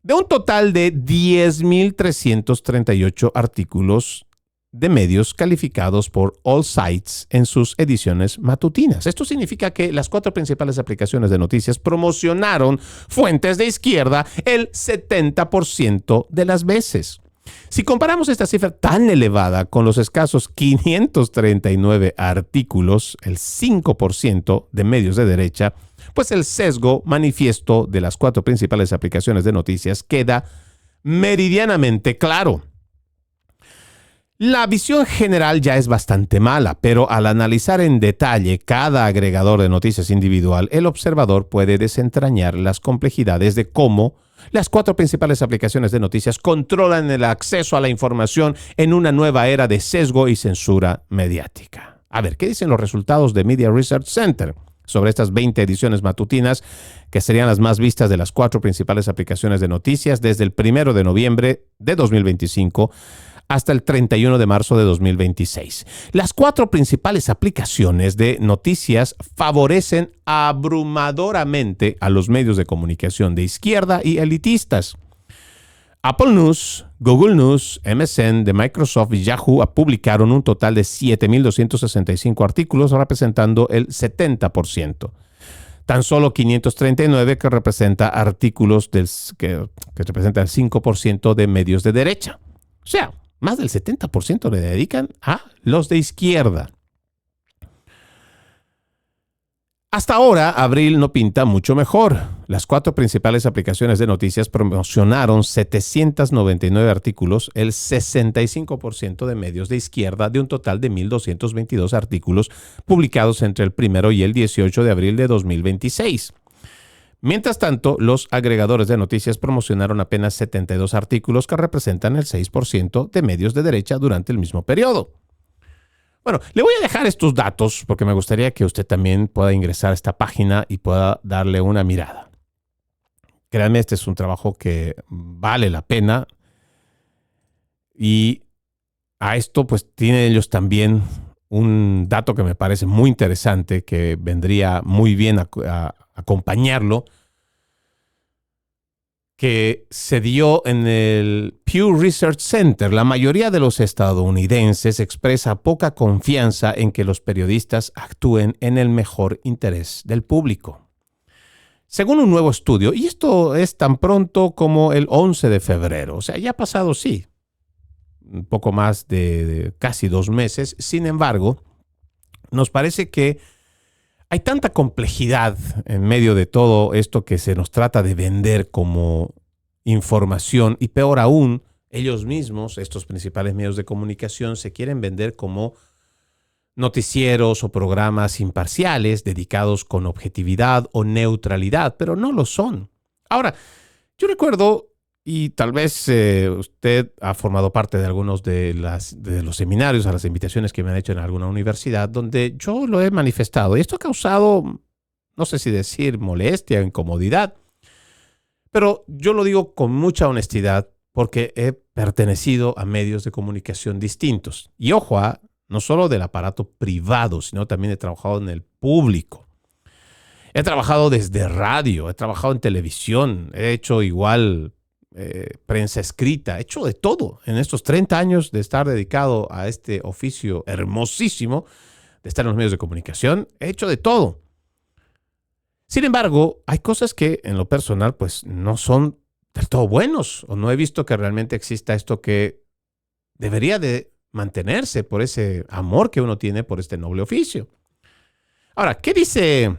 de un total de 10,338 artículos de medios calificados por All Sites en sus ediciones matutinas. Esto significa que las 4 principales aplicaciones de noticias promocionaron fuentes de izquierda el 70% de las veces. Si comparamos esta cifra tan elevada con los escasos 539 artículos, el 5% de medios de derecha, pues el sesgo manifiesto de las 4 principales aplicaciones de noticias queda meridianamente claro. La visión general ya es bastante mala, pero al analizar en detalle cada agregador de noticias individual, el observador puede desentrañar las complejidades de cómo las 4 principales aplicaciones de noticias controlan el acceso a la información en una nueva era de sesgo y censura mediática. A ver, ¿qué dicen los resultados de Media Research Center sobre estas 20 ediciones matutinas que serían las más vistas de las 4 principales aplicaciones de noticias desde el 1 de noviembre de 2025 hasta el 31 de marzo de 2026. Las 4 principales aplicaciones de noticias favorecen abrumadoramente a los medios de comunicación de izquierda y elitistas. Apple News, Google News, MSN de Microsoft y Yahoo publicaron un total de 7,265 artículos, representando el 70%. Tan solo 539 que representa artículos que representa el 5% de medios de derecha. O sea, más del 70% le dedican a los de izquierda. Hasta ahora, abril no pinta mucho mejor. Las 4 principales aplicaciones de noticias promocionaron 799 artículos, el 65% de medios de izquierda, de un total de 1.222 artículos publicados entre el 1 y el 18 de abril de 2026. Mientras tanto, los agregadores de noticias promocionaron apenas 72 artículos que representan el 6% de medios de derecha durante el mismo periodo. Bueno, le voy a dejar estos datos porque me gustaría que usted también pueda ingresar a esta página y pueda darle una mirada. Créanme, este es un trabajo que vale la pena y a esto pues tienen ellos también un dato que me parece muy interesante que vendría muy bien a acompañarlo, que se dio en el Pew Research Center. La mayoría de los estadounidenses expresa poca confianza en que los periodistas actúen en el mejor interés del público. Según un nuevo estudio, y esto es tan pronto como el 11 de febrero, o sea, ya ha pasado, sí, un poco más de casi 2 meses. Sin embargo, nos parece que hay tanta complejidad en medio de todo esto que se nos trata de vender como información y peor aún, ellos mismos, estos principales medios de comunicación, se quieren vender como noticieros o programas imparciales dedicados con objetividad o neutralidad, pero no lo son. Ahora, yo recuerdo, y tal vez usted ha formado parte de algunos de los seminarios, a las invitaciones que me han hecho en alguna universidad, donde yo lo he manifestado. Y esto ha causado, no sé si decir molestia o incomodidad, pero yo lo digo con mucha honestidad porque he pertenecido a medios de comunicación distintos. Y ojo, no solo del aparato privado, sino también he trabajado en el público. He trabajado desde radio, he trabajado en televisión, he hecho igual prensa escrita, he hecho de todo en estos 30 años de estar dedicado a este oficio hermosísimo, de estar en los medios de comunicación, he hecho de todo. Sin embargo, hay cosas que en lo personal pues no son del todo buenos, o no he visto que realmente exista esto que debería de mantenerse por ese amor que uno tiene por este noble oficio. Ahora, ¿qué dice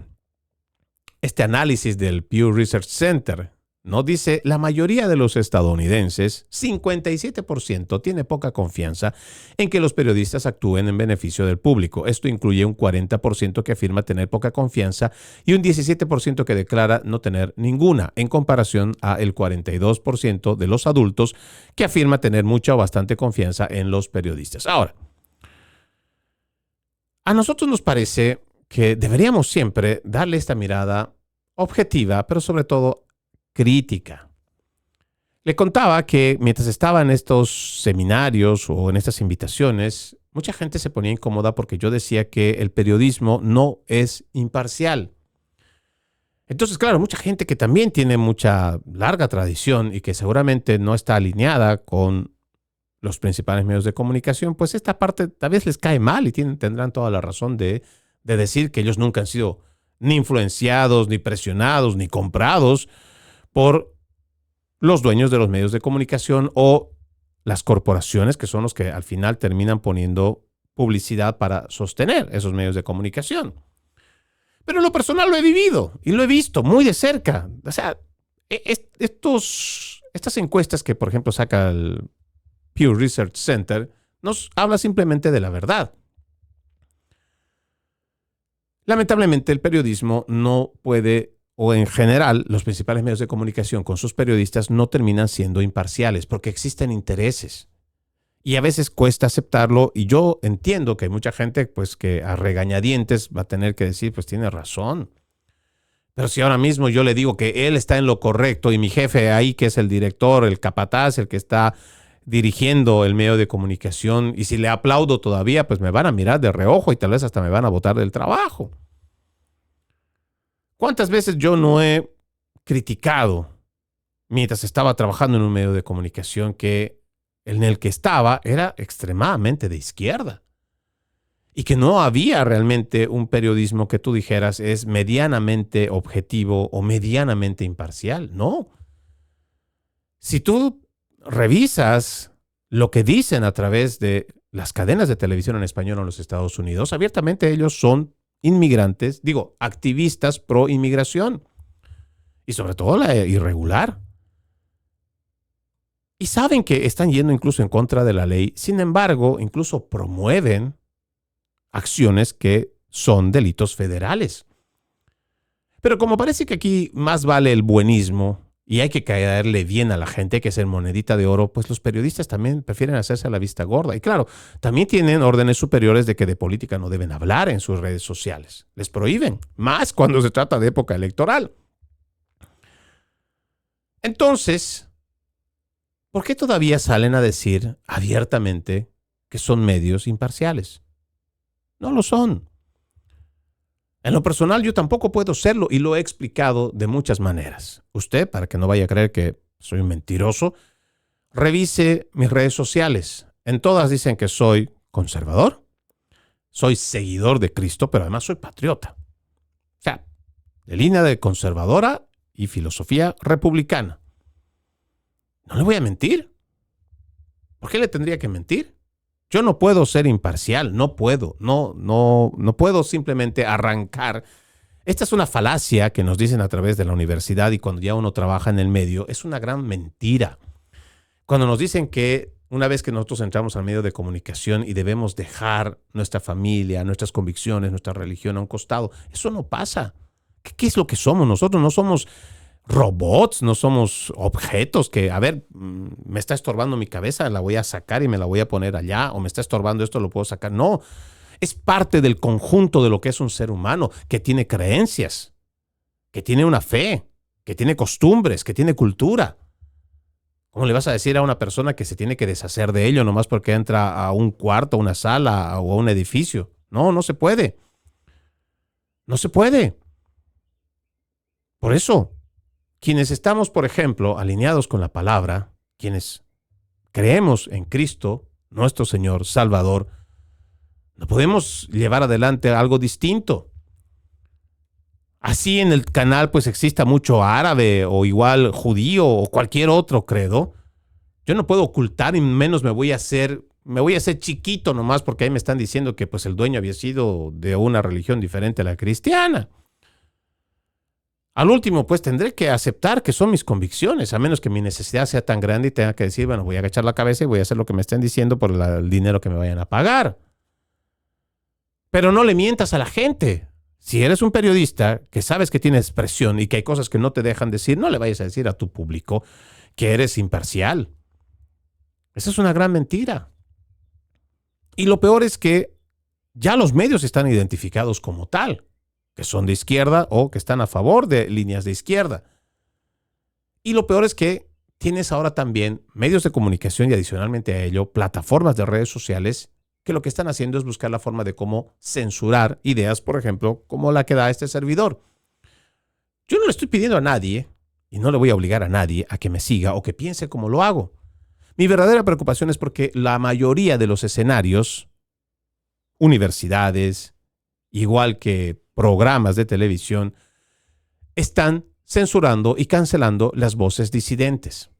este análisis del Pew Research Center? No dice, la mayoría de los estadounidenses, 57%, tiene poca confianza en que los periodistas actúen en beneficio del público. Esto incluye un 40% que afirma tener poca confianza y un 17% que declara no tener ninguna, en comparación a el 42% de los adultos que afirma tener mucha o bastante confianza en los periodistas. Ahora, a nosotros nos parece que deberíamos siempre darle esta mirada objetiva, pero sobre todo crítica. Le contaba que mientras estaba en estos seminarios o en estas invitaciones, mucha gente se ponía incómoda porque yo decía que el periodismo no es imparcial. Entonces, claro, mucha gente que también tiene mucha larga tradición y que seguramente no está alineada con los principales medios de comunicación, pues esta parte tal vez les cae mal y tendrán toda la razón de decir que ellos nunca han sido ni influenciados, ni presionados, ni comprados por los dueños de los medios de comunicación o las corporaciones que son los que al final terminan poniendo publicidad para sostener esos medios de comunicación. Pero en lo personal lo he vivido y lo he visto muy de cerca. O sea, estas encuestas que, por ejemplo, saca el Pew Research Center nos habla simplemente de la verdad. Lamentablemente, el periodismo no puede, o en general, los principales medios de comunicación con sus periodistas no terminan siendo imparciales porque existen intereses. Y a veces cuesta aceptarlo y yo entiendo que hay mucha gente pues, que a regañadientes va a tener que decir, pues tiene razón. Pero si ahora mismo yo le digo que él está en lo correcto y mi jefe ahí, que es el director, el capataz, el que está dirigiendo el medio de comunicación, y si le aplaudo todavía, pues me van a mirar de reojo y tal vez hasta me van a botar del trabajo. ¿Cuántas veces yo no he criticado mientras estaba trabajando en un medio de comunicación que en el que estaba era extremadamente de izquierda? Y que no había realmente un periodismo que tú dijeras es medianamente objetivo o medianamente imparcial. No. Si tú revisas lo que dicen a través de las cadenas de televisión en español en los Estados Unidos, abiertamente ellos son inmigrantes, activistas pro inmigración y sobre todo la irregular. Y saben que están yendo incluso en contra de la ley. Sin embargo, incluso promueven acciones que son delitos federales. Pero como parece que aquí más vale el buenismo y hay que caerle bien a la gente, hay que ser monedita de oro, pues los periodistas también prefieren hacerse a la vista gorda. Y claro, también tienen órdenes superiores de que de política no deben hablar en sus redes sociales. Les prohíben, más cuando se trata de época electoral. Entonces, ¿por qué todavía salen a decir abiertamente que son medios imparciales? No lo son. En lo personal, yo tampoco puedo serlo y lo he explicado de muchas maneras. Usted, para que no vaya a creer que soy un mentiroso, revise mis redes sociales. En todas dicen que soy conservador, soy seguidor de Cristo, pero además soy patriota. O sea, de línea de conservadora y filosofía republicana. No le voy a mentir. ¿Por qué le tendría que mentir? Yo no puedo ser imparcial, no puedo simplemente arrancar. Esta es una falacia que nos dicen a través de la universidad y cuando ya uno trabaja en el medio, es una gran mentira. Cuando nos dicen que una vez que nosotros entramos al medio de comunicación y debemos dejar nuestra familia, nuestras convicciones, nuestra religión a un costado, eso no pasa. ¿Qué es lo que somos? Nosotros no somos robots, no somos objetos que, me está estorbando mi cabeza, la voy a sacar y me la voy a poner allá, o me está estorbando esto, lo puedo sacar. No, es parte del conjunto de lo que es un ser humano, que tiene creencias, que tiene una fe, que tiene costumbres, que tiene cultura. ¿Cómo le vas a decir a una persona que se tiene que deshacer de ello nomás porque entra a un cuarto, a una sala o a un edificio? No, no se puede. No se puede. Por eso, quienes estamos, por ejemplo, alineados con la palabra, quienes creemos en Cristo, nuestro Señor, Salvador, no podemos llevar adelante algo distinto. Así en el canal pues exista mucho árabe o igual judío o cualquier otro credo, yo no puedo ocultar y menos me voy a hacer chiquito nomás porque ahí me están diciendo que pues el dueño había sido de una religión diferente a la cristiana. Al último, pues tendré que aceptar que son mis convicciones, a menos que mi necesidad sea tan grande y tenga que decir, bueno, voy a agachar la cabeza y voy a hacer lo que me estén diciendo por el dinero que me vayan a pagar. Pero no le mientas a la gente. Si eres un periodista que sabes que tienes presión y que hay cosas que no te dejan decir, no le vayas a decir a tu público que eres imparcial. Esa es una gran mentira. Y lo peor es que ya los medios están identificados como tal, que son de izquierda o que están a favor de líneas de izquierda. Y lo peor es que tienes ahora también medios de comunicación y adicionalmente a ello, plataformas de redes sociales que lo que están haciendo es buscar la forma de cómo censurar ideas, por ejemplo, como la que da este servidor. Yo no le estoy pidiendo a nadie, y no le voy a obligar a nadie a que me siga o que piense como lo hago. Mi verdadera preocupación es porque la mayoría de los escenarios, universidades, igual que programas de televisión, están censurando y cancelando las voces disidentes.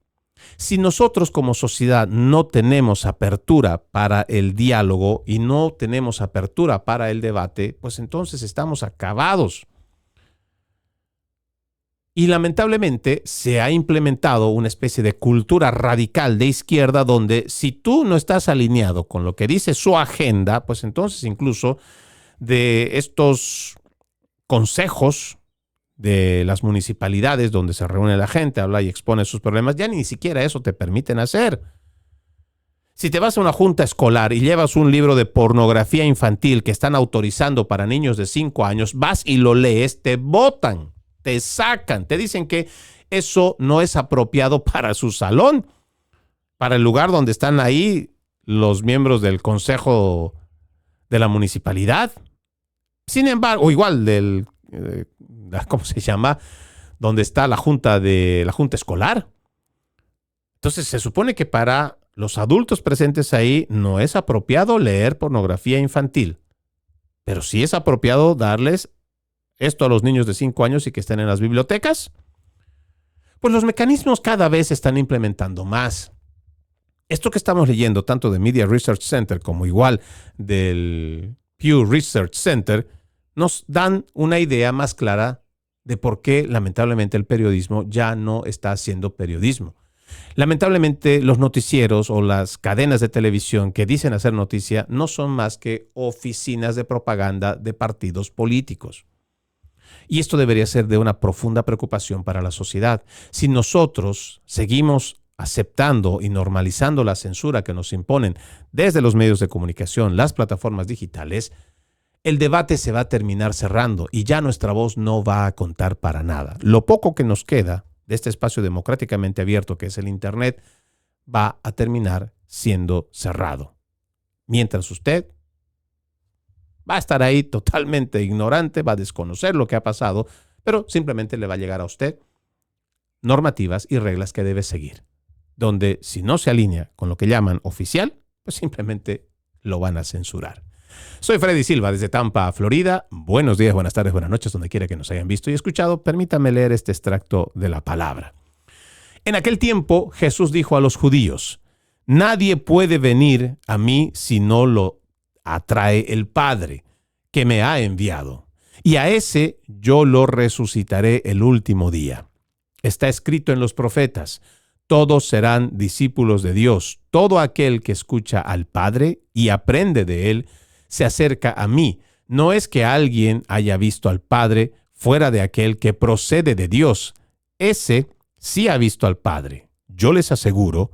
Si nosotros como sociedad no tenemos apertura para el diálogo y no tenemos apertura para el debate, pues entonces estamos acabados. Y lamentablemente se ha implementado una especie de cultura radical de izquierda donde si tú no estás alineado con lo que dice su agenda, pues entonces incluso de estos consejos de las municipalidades donde se reúne la gente, habla y expone sus problemas, ya ni siquiera eso te permiten hacer. Si te vas a una junta escolar y llevas un libro de pornografía infantil que están autorizando para niños de 5 años, vas y lo lees, te botan, te sacan, te dicen que eso no es apropiado para su salón, para el lugar donde están ahí los miembros del consejo de la municipalidad. Sin embargo, o igual del, ¿cómo se llama? Donde está la junta escolar. Entonces se supone que para los adultos presentes ahí no es apropiado leer pornografía infantil, pero sí es apropiado darles esto a los niños de 5 años y que estén en las bibliotecas. Pues los mecanismos cada vez se están implementando más. Esto que estamos leyendo, tanto de Media Research Center como igual del Pew Research Center, nos dan una idea más clara de por qué lamentablemente el periodismo ya no está haciendo periodismo. Lamentablemente los noticieros o las cadenas de televisión que dicen hacer noticia no son más que oficinas de propaganda de partidos políticos. Y esto debería ser de una profunda preocupación para la sociedad. Si nosotros seguimos aceptando y normalizando la censura que nos imponen desde los medios de comunicación, las plataformas digitales, el debate se va a terminar cerrando y ya nuestra voz no va a contar para nada. Lo poco que nos queda de este espacio democráticamente abierto que es el Internet va a terminar siendo cerrado. Mientras usted va a estar ahí totalmente ignorante, va a desconocer lo que ha pasado, pero simplemente le va a llegar a usted normativas y reglas que debe seguir, donde si no se alinea con lo que llaman oficial, pues simplemente lo van a censurar. Soy Freddy Silva desde Tampa, Florida. Buenos días, buenas tardes, buenas noches, donde quiera que nos hayan visto y escuchado. Permítame leer este extracto de la palabra. En aquel tiempo Jesús dijo a los judíos: nadie puede venir a mí si no lo atrae el Padre que me ha enviado, y a ese yo lo resucitaré el último día. Está escrito en los profetas: todos serán discípulos de Dios. Todo aquel que escucha al Padre y aprende de él se acerca a mí. No es que alguien haya visto al Padre fuera de aquel que procede de Dios. Ese sí ha visto al Padre. Yo les aseguro,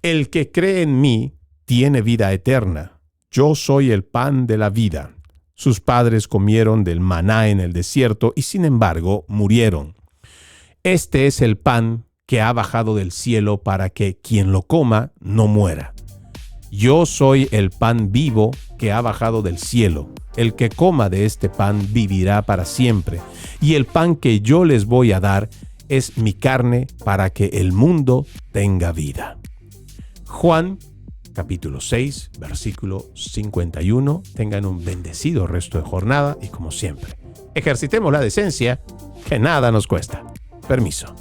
el que cree en mí tiene vida eterna. Yo soy el pan de la vida. Sus padres comieron del maná en el desierto y sin embargo murieron. Este es el pan que ha bajado del cielo para que quien lo coma no muera. Yo soy el pan vivo que ha bajado del cielo. El que coma de este pan vivirá para siempre. Y el pan que yo les voy a dar es mi carne para que el mundo tenga vida. Juan, capítulo 6, versículo 51. Tengan un bendecido resto de jornada y como siempre, ejercitemos la decencia que nada nos cuesta. Permiso.